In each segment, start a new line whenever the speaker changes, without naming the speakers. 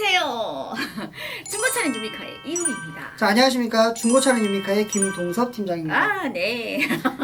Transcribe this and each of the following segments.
안녕하세요. 중고차는 유미카의 이유입니다.
자, 안녕하십니까. 중고차는 유미카의 김동섭 팀장입니다.
아, 네.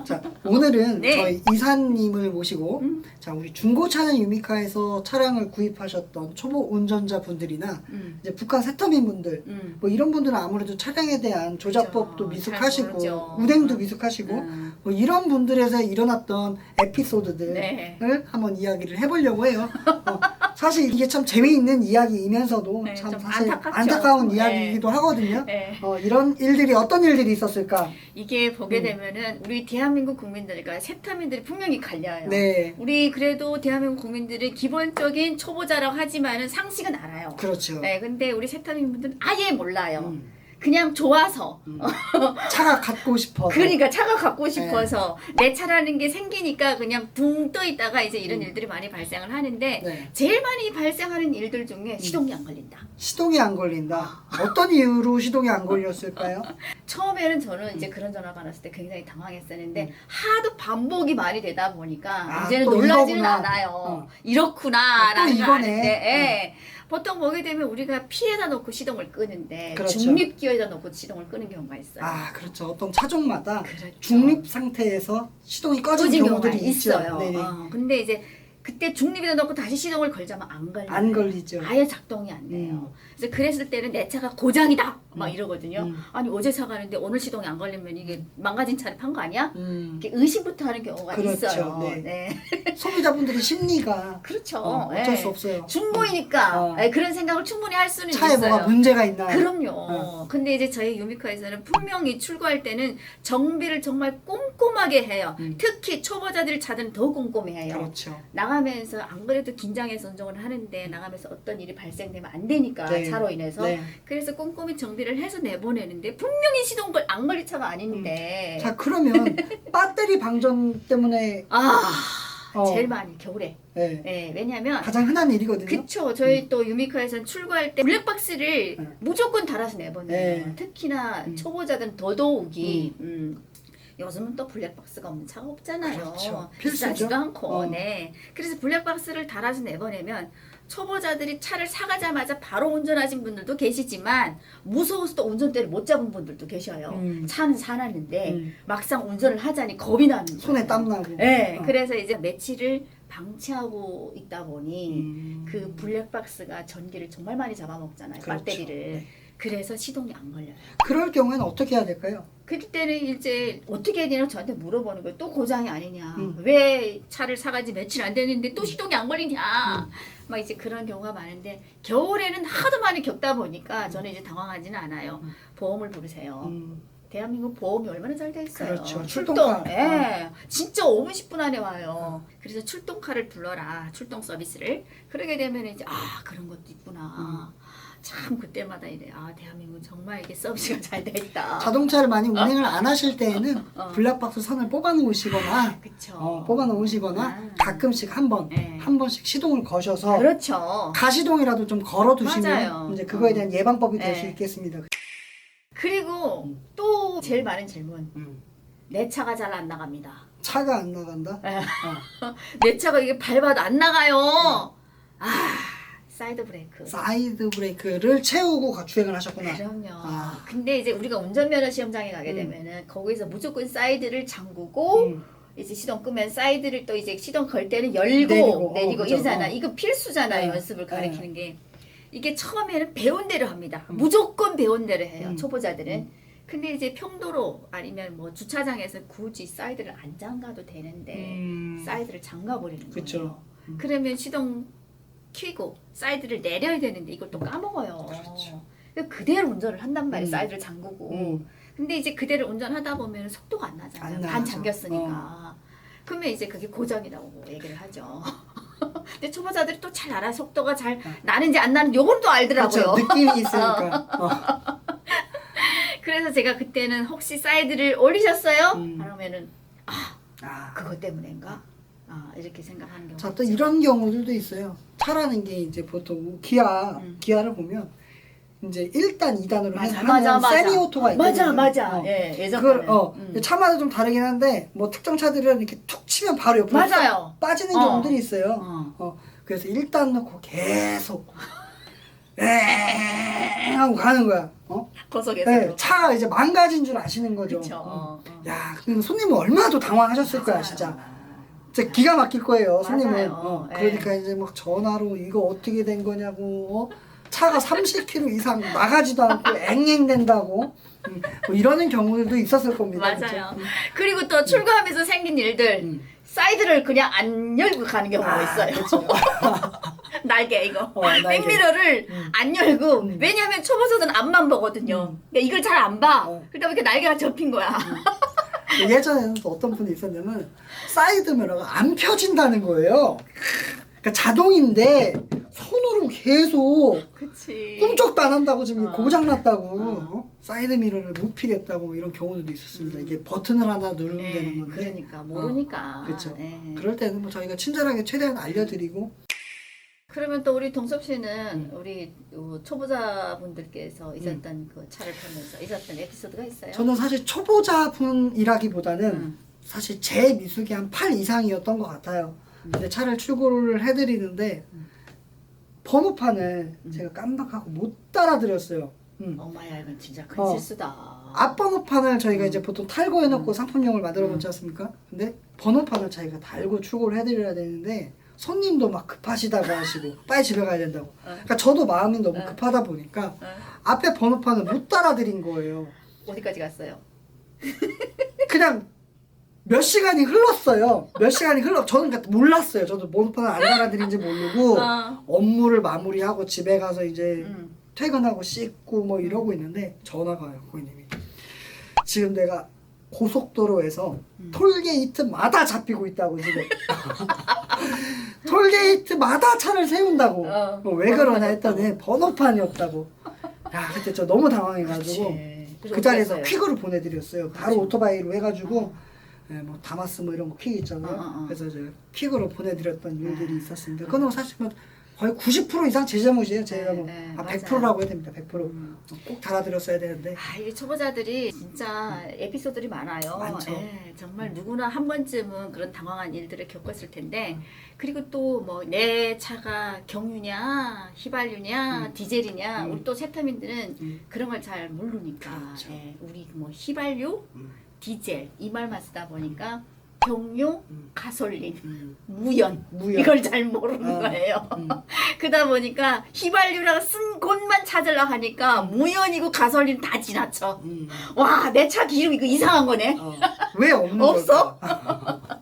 자, 오늘은
네.
저희 이사님을 모시고 자, 우리 중고차는 유미카에서 차량을 구입하셨던 초보 운전자분들이나 이제 북한 세터민분들 뭐 이런 분들은 아무래도 차량에 대한 조작법도
그렇죠.
미숙하시고
잘 모르죠.
운행도 미숙하시고 뭐 이런 분들에서 일어났던 에피소드들을
네.
한번 이야기를 해보려고 해요. 사실 이게 참 재미있는 이야기이면서도
네,
참
좀
사실
안타깝죠.
안타까운
네.
이야기이기도 하거든요.
네.
이런 일들이 어떤 일들이 있었을까?
이게 보게 되면은 우리 대한민국 국민들과 세타민들이 분명히 갈려요.
네,
우리 그래도 대한민국 국민들이 기본적인 초보자라고 하지만은 상식은 알아요.
그렇죠.
네, 근데 우리 세타민분들은 아예 몰라요. 그냥 좋아서.
차가 갖고 싶어서.
그러니까 차가 갖고 싶어서 내 차라는 게 생기니까 그냥 붕 떠 있다가 이제 이런 일들이 많이 발생을 하는데
네.
제일 많이 발생하는 일들 중에 시동이 안 걸린다.
시동이 안 걸린다. 어떤 이유로 시동이 안 걸렸을까요?
처음에는 저는 이제 그런 전화가 왔을 때 굉장히 당황했었는데 하도 반복이 많이 되다 보니까
아,
이제는
또
놀라지는
이거구나.
않아요. 이렇구나라는
또
걸
이거네.
아는데 예. 보통 보게 되면 우리가 피에다 놓고 시동을 끄는데
그렇죠.
중립기어에다 놓고 시동을 끄는 경우가 있어요.
아, 그렇죠. 어떤 차종마다
그렇죠.
중립 상태에서 시동이 꺼진
꺼진
경우들이
경우가
있죠.
있어요.
네네.
근데 이제 그때 중립에다 넣고 다시 시동을 걸자면 안 걸려요.
안 걸리죠.
아예 작동이 안 돼요. 그래서 그랬을 때는 내 차가 고장이다 막 이러거든요. 아니 어제 사가는데 오늘 시동이 안 걸리면 이게 망가진 차를 판 거 아니야? 이렇게 의심부터 하는 경우가
그렇죠.
있어요.
네. 소비자분들의 심리가
그렇죠.
어쩔
예.
수 없어요.
중고이니까 예, 그런 생각을 충분히 할 수는
차에
있어요.
뭐가 문제가 있나?
그럼요. 근데 이제 저희 유미카에서는 분명히 출고할 때는 정비를 정말 꼼꼼하게 해요. 특히 초보자들 차들은 더 꼼꼼해요.
그렇죠.
나가면서 안 그래도 긴장해서 운전을 하는데 나가면서 어떤 일이 발생되면 안 되니까
네.
차로 인해서
네.
그래서 꼼꼼히 정비를 해서 내보내는데 분명히 시동걸 안 걸릴 차가 아닌데
자, 그러면 배터리 방전 때문에
제일 많이 겨울에
네.
예, 왜냐면
가장 흔한 일이거든요.
그쵸. 저희 또 유미카에서는 출고할 때 블랙박스를
네.
무조건 달아서 내보내요.
네.
특히나 초보자들은 더더욱이 요즘은 또 블랙박스가 없는 차가 없잖아요.
그렇죠. 필수죠.
비싸지도 않고.
어.
네. 그래서 블랙박스를 달아서 내보내면 초보자들이 차를 사가자마자 바로 운전하신 분들도 계시지만 무서워서 또 운전대를 못 잡은 분들도 계셔요. 차는 사놨는데 막상 운전을 하자니 겁이 나는 거예요.
손에 땀 나고.
네. 그래서 이제 며칠을 방치하고 있다 보니 그 블랙박스가 전기를 정말 많이 잡아먹잖아요.
그렇죠.
배터리를.
네.
그래서 시동이 안 걸려요.
그럴 경우에는 어떻게 해야 될까요?
그때는 이제 어떻게 해야 되나 저한테 물어보는 거예요. 또 고장이 아니냐. 왜 차를 사가지 며칠 안 됐는데 또 시동이 안 걸리냐. 막 이제 그런 경우가 많은데 겨울에는 하도 많이 겪다 보니까 저는 이제 당황하지는 않아요. 보험을 부르세요. 대한민국 보험이 얼마나 잘 돼 있어요.
그렇죠.
출동.
출동카.
예. 진짜 5분 10분 안에 와요. 그래서 출동카를 불러라. 출동 서비스를. 그러게 되면 이제 그런 것도 있구나. 참 그때마다 이래. 대한민국 정말 이게 서비스가 잘 돼 있다.
자동차를 많이 운행을 안 하실 때에는 블랙박스 선을 뽑아 놓으시거나
그쵸.
뽑아 놓으시거나 가끔씩 한 번씩 시동을 거셔서
그렇죠.
가시동이라도 좀 걸어 두시면
맞아요.
이제 그거에 대한 예방법이 될 수
네.
있겠습니다.
그리고 또 제일 많은 질문. 내 차가 잘 안 나갑니다.
차가 안 나간다?
내 차가 이게 밟아도 안 나가요. 사이드 브레이크.
사이드 브레이크를 채우고 주행을 하셨구나.
그럼요. 근데 이제 우리가 운전면허 시험장에 가게 되면은 거기서 무조건 사이드를 잠그고 이제 시동 끄면 사이드를 또 이제 시동 걸 때는 열고 내리고
그죠.
이러잖아. 이거 필수잖아요.
네.
연습을 가르치는 게. 이게 처음에는 배운 대로 합니다. 무조건 배운 대로 해요. 초보자들은. 근데 이제 평도로 아니면 뭐 주차장에서 굳이 사이드를 안 잠가도 되는데 사이드를 잠가 버리는
그쵸.
거예요. 그러면 시동 켜고 사이드를 내려야 되는데 이걸 또 까먹어요.
그렇죠.
그대로 운전을 한단 말이에요. 사이드를 잠그고. 근데 이제 그대로 운전하다 보면 속도가 안 나잖아요.
안
반
나가죠.
잠겼으니까. 그러면 이제 그게 고장이라고 얘기를 하죠. 근데 초보자들이 또 잘 알아. 속도가 잘 나는지 안 나는지 요건 또 알더라고요.
그렇죠. 느낌이 있으니까.
그래서 제가 그때는 혹시 사이드를 올리셨어요? 그러면은 그것 때문인가? 이렇게 생각하는 경우가
자, 또 이런 경우들도 있어요. 차라는 게 이제 보통 기아를 보면 이제 1단, 2단으로 하는 세미오토가 있거든요.
맞아. 예, 예전
그걸 차마다 좀 다르긴 한데 뭐 특정 차들은 이렇게 툭 치면 바로 옆으로
맞아요.
빠지는 경우들이 있어요. 그래서 1단 넣고 계속 에 하고 가는 거야.
고속에서.
네, 차가 이제 망가진 줄 아시는 거죠.
그쵸.
야, 그 손님은 얼마나 또 당황하셨을 거야, 진짜. 진짜 기가 막힐 거예요, 손님은. 그러니까 이제 막 전화로 이거 어떻게 된 거냐고. 차가 30km 이상 나가지도 않고 앵앵댄다고. 뭐 이러는 경우들도 있었을 겁니다.
맞아요.
그쵸?
그리고 또 출고하면서 생긴 일들 사이드를 그냥 안 열고 가는 경우가 있어요.
그렇죠.
날개 이거
날개.
백미러를 안 열고 왜냐하면 초보자들은 앞만 보거든요. 그러니까 이걸 잘 안 봐. 그러다 보니까 날개가 접힌 거야.
예전에는 또 어떤 분이 있었냐면 사이드 미러가 안 펴진다는 거예요. 그러니까 자동인데 손으로 계속
그치.
꿈쩍도 안 한다고 지금 고장 났다고 사이드 미러를 못 피겠다고 뭐 이런 경우도 있었습니다. 이게 버튼을 하나 누르면 되는 건데.
그러니까 모르니까.
그렇죠.
네.
그럴 때는 뭐 저희가 친절하게 최대한 알려드리고.
그러면 또 우리 동섭 씨는 우리 초보자분들께서 있었던 그 차를 타면서 있었던 에피소드가 있어요?
저는 사실 초보자분이라기보다는 사실 제 미숙이 한 8 이상이었던 것 같아요. 근데 차를 출고를 해드리는데 번호판을 제가 깜빡하고 못 따라드렸어요.
엄마야 이건 진짜 큰 실수다.
앞번호판을 저희가 이제 보통 탈거해놓고 상품용을 만들어 놓지 않습니까? 근데 번호판을 저희가 달고 출고를 해드려야 되는데 손님도 막 급하시다고 하시고 빨리 집에 가야 된다고. 그러니까 저도 마음이 너무 급하다 보니까 앞에 번호판을 못 따라드린 거예요.
어디까지 갔어요?
그냥 몇 시간이 흘렀어요. 몇 시간이 저는 그러니까 몰랐어요. 저도 번호판을 안 달아드린지 모르고 업무를 마무리하고 집에 가서 이제 퇴근하고 씻고 뭐 이러고 있는데 전화가 와요. 고객님이. 지금 내가 고속도로에서 톨게이트마다 잡히고 있다고 지금. 톨게이트마다 차를 세운다고. 왜 그러냐 했더니 번호판이었다고. 야, 그때 저 너무 당황해가지고 그 자리에서 퀵으로 보내드렸어요. 바로 오토바이로 해가지고 뭐 다마스 뭐 이런 거 퀵 있잖아요. 그래서 제가 퀵으로 보내드렸던 일들이 있었습니다. 그건 사실 뭐 거의 90% 이상 제 잘못이에요. 제가 뭐 100%라고 해야 됩니다. 100%. 꼭 달아드렸어야 되는데.
이 초보자들이 진짜 에피소드들이 많아요.
많죠.
정말 누구나 한 번쯤은 그런 당황한 일들을 겪었을 텐데 그리고 또 뭐 내 차가 경유냐 휘발유냐 디젤이냐 우리 또 세타민들은 그런 걸 잘 모르니까
그렇죠.
우리 뭐 휘발유 디젤 이 말만 쓰다 보니까 경유, 가솔린, 무연 이걸 잘 모르는 거예요. 그러다 보니까 휘발유라고 쓴 곳만 찾으려고 하니까 무연이고 가솔린 다 지나쳐. 와, 내 차 기름 이거 이상한 거네.
왜 없는
없어?
걸까?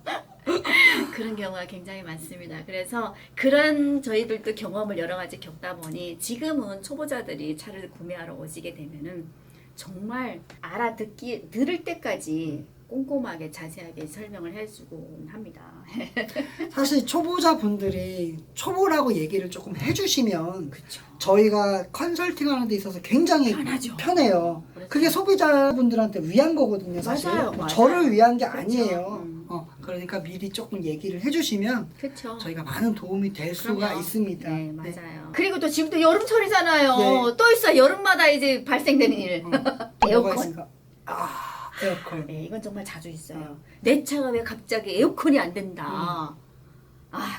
그런 경우가 굉장히 많습니다. 그래서 그런 저희들도 경험을 여러 가지 겪다 보니 지금은 초보자들이 차를 구매하러 오시게 되면은 정말 들을 때까지 꼼꼼하게 자세하게 설명을 해주곤 합니다.
사실 초보자분들이 초보라고 얘기를 조금 해주시면
그쵸.
저희가 컨설팅하는 데 있어서 굉장히
편하죠.
편해요.
그렇죠.
그게 소비자분들한테 위한 거거든요. 사실
맞아요.
저를 위한 게
그렇죠.
아니에요. 그러니까 미리 조금 얘기를 해주시면
그렇죠.
저희가 많은 도움이 될 수가
그럼요.
있습니다.
네, 맞아요. 그리고 또 지금 또 여름철이잖아요.
네.
또 있어 여름마다 이제 발생되는 일.
뭐가
에어컨.
있을까? 에어컨.
네, 이건 정말 자주 있어요. 내 차가 왜 갑자기 에어컨이 안 된다.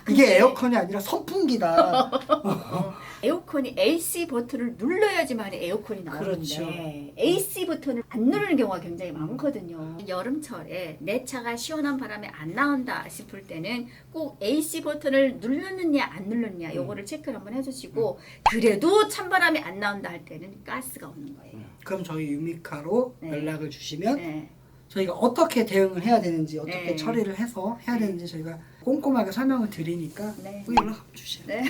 근데
이게 에어컨이 아니라 선풍기다.
에어컨이 AC 버튼을 눌러야지만 에어컨이 나오는데
그렇죠.
AC 버튼을 안 누르는 경우가 굉장히 많거든요. 여름철에 내 차가 시원한 바람이 안 나온다 싶을 때는 꼭 AC 버튼을 눌렀느냐 안 눌렀느냐 요거를 체크를 한번 해주시고 그래도 찬바람이 안 나온다 할 때는 가스가 없는 거예요.
그럼 저희 유미카로
네.
연락을 주시면
네.
저희가 어떻게 대응을 해야 되는지 어떻게
네.
처리를 해서 해야 되는지 저희가 꼼꼼하게 설명을 드리니까
네.
꼭 연락 한번 주세요.
네.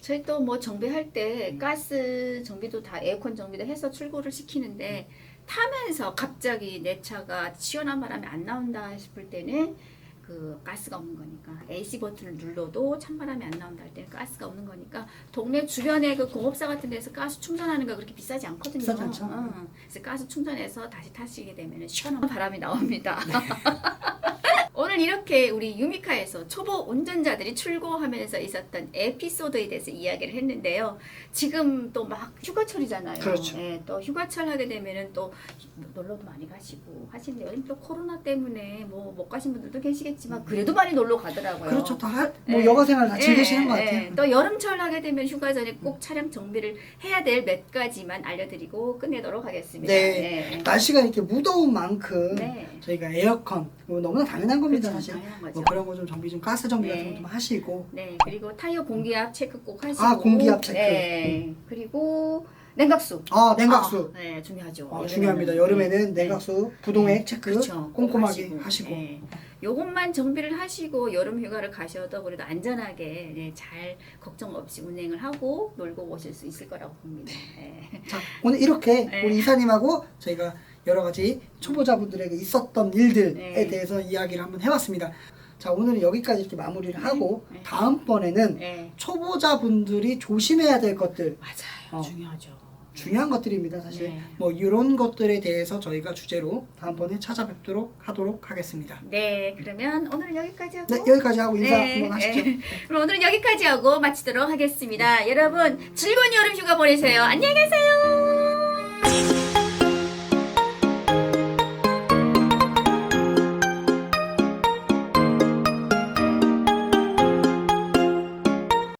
저희 또 뭐 정비할 때 가스 정비도 다 에어컨 정비도 해서 출고를 시키는데 타면서 갑자기 내 차가 시원한 바람이 안 나온다 싶을 때는 그 가스가 없는 거니까 AC 버튼을 눌러도 찬바람이 안 나온다 할 때는 가스가 없는 거니까 동네 주변에 그 공업사 같은 데서 가스 충전하는 거 그렇게 비싸지 않거든요.
비싸지 않죠.
그래서 가스 충전해서 다시 타시게 되면 시원한 바람이 나옵니다. 오늘 이렇게 우리 유미카에서 초보 운전자들이 출고하면서 있었던 에피소드에 대해서 이야기를 했는데요. 지금 또 막 휴가철이잖아요.
그렇죠.
예, 또 휴가철 하게 되면은 또 놀러도 많이 가시고 하시는데 요즘 또 코로나 때문에 뭐 못 가신 분들도 계시겠지만 그래도 많이 놀러 가더라고요.
그렇죠. 다 뭐
예.
여가 생활 다
예,
즐기시는 것
예.
같아요.
또 여름철 하게 되면 휴가 전에 꼭 차량 정비를 해야 될 몇 가지만 알려드리고 끝내도록 하겠습니다.
네.
예.
날씨가 이렇게 무더운 만큼
네.
저희가 에어컨 뭐 너무나 당연한 겁니다.
그렇죠.
사실.
당연한 거죠.
뭐 그런 거 좀 정비 좀 가스 정비
네.
같은 거 좀 하시고.
네, 그리고 타이어 공기압 체크 꼭 하시고.
아, 공기압 체크.
네, 그리고 냉각수.
냉각수.
네, 중요하죠.
중요합니다. 여름에는 냉각수, 부동액 체크
그렇죠.
꼼꼼하게 하시고.
네. 요것만 정비를 하시고 여름 휴가를 가셔도 그래도 안전하게 네, 잘 걱정 없이 운행을 하고 놀고 오실 수 있을 거라고 봅니다. 네.
자, 오늘 이렇게
네.
우리 이사님하고 저희가 여러 가지 초보자분들에게 있었던 일들에
네.
대해서 이야기를 한번 해봤습니다. 자, 오늘은 여기까지 이렇게 마무리를 하고
네.
다음번에는
네.
초보자분들이 조심해야 될 것들
맞아요. 중요하죠.
중요한 것들입니다. 사실
네.
뭐 이런 것들에 대해서 저희가 주제로 다음번에 찾아뵙도록 하도록 하겠습니다.
네, 그러면 오늘은 여기까지 하고.
네, 여기까지 하고 인사 한번 하시죠.
네. 그럼 오늘은 여기까지 하고 마치도록 하겠습니다. 여러분 즐거운 여름 휴가 보내세요. 안녕히 계세요.